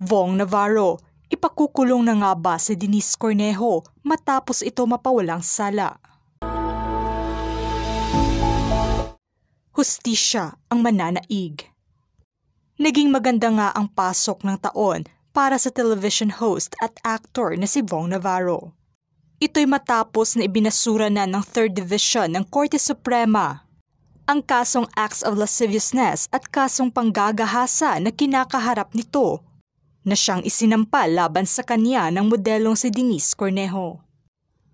Vong Navarro, ipakukulong na nga ba si Denise Cornejo matapos ito mapawalang sala? Hustisya ang mananaig. Naging maganda nga ang pasok ng taon para sa television host at actor na si Vong Navarro. Ito'y matapos na ibinasura na ng 3rd Division ng Korte Suprema ang kasong acts of lasciviousness at kasong panggagahasa na kinakaharap nito na siyang isinampal laban sa kanya ng modelong si Denise Cornejo.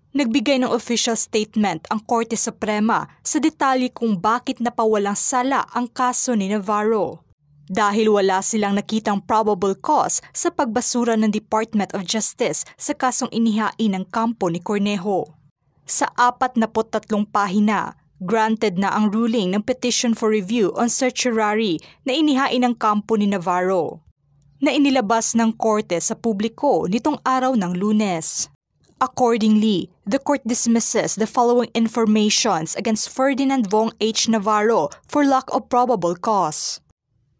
Nagbigay ng official statement ang Korte Suprema sa detalye kung bakit napawalang sala ang kaso ni Navarro. Dahil wala silang nakitang probable cause sa pagbasura ng Department of Justice sa kasong inihain ng kampo ni Cornejo. Sa 43 pahina, granted na ang ruling ng Petition for Review on Certiorari na inihain ng kampo ni Navarro, na inilabas ng korte sa publiko nitong araw ng Lunes. Accordingly, the court dismisses the following informations against Ferdinand Vong H. Navarro for lack of probable cause.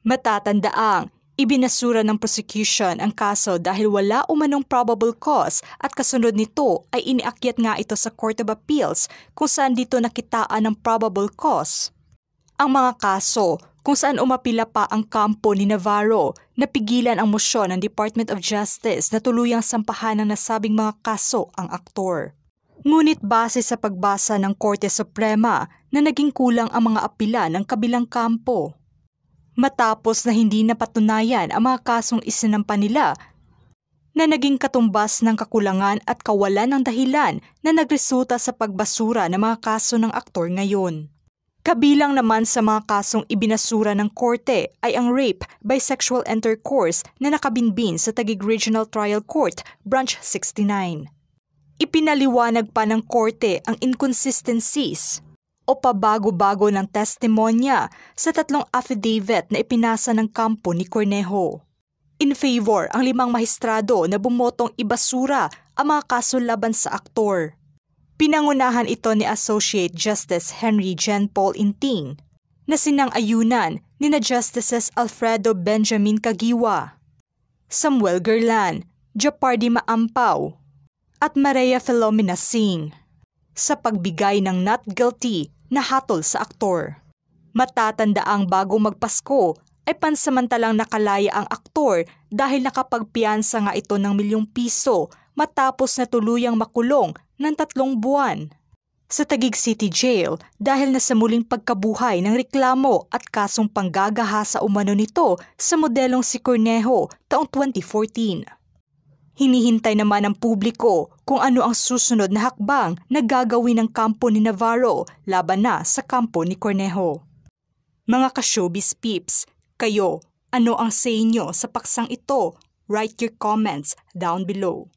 Matatandaang, ibinasura ng prosecution ang kaso dahil wala umanong probable cause at kasunod nito ay iniakyat nga ito sa Court of Appeals kung saan dito nakitaan ng probable cause. Ang mga kaso kung saan umapila pa ang kampo ni Navarro, napigilan ang mosyon ng Department of Justice na tuluyang sampahan ng nasabing mga kaso ang aktor. Ngunit base sa pagbasa ng Korte Suprema na naging kulang ang mga apila ng kabilang kampo. Matapos na hindi napatunayan ang mga kasong isinampa nila na naging katumbas ng kakulangan at kawalan ng dahilan na nagresulta sa pagbasura ng mga kaso ng aktor ngayon. Kabilang naman sa mga kasong ibinasura ng korte ay ang rape by sexual intercourse na nakabinbin sa Taguig Regional Trial Court, Branch 69. Ipinaliwanag pa ng korte ang inconsistencies o pabago-bago ng testimonya sa 3 affidavit na ipinasa ng kampo ni Cornejo. In favor ang 5 mahistrado na bumotong ibasura ang mga kaso laban sa aktor. Pinangunahan ito ni Associate Justice Henry Jean Paul Inting na sinang-ayunan ni na Justices Alfredo Benjamin Caguiwa, Samuel Gerlan, Japardi Maampaw at Maria Filomena Singh sa pagbigay ng not guilty na hatol sa aktor. Matatandaang bago magpasko ay pansamantalang nakalaya ang aktor dahil nakapagpiyansa nga ito ng ₱1,000,000 matapos na tuluyang makulong ng 3 buwan sa Taguig City Jail dahil na sa muling pagkabuhay ng reklamo at kasong panggagahasa umano nito sa modelong si Cornejo taong 2014. Hinihintay naman ng publiko kung ano ang susunod na hakbang na gagawin ng kampo ni Navarro laban na sa kampo ni Cornejo. Mga ka-showbiz peeps, kayo, ano ang say nyo sa paksang ito? Write your comments down below.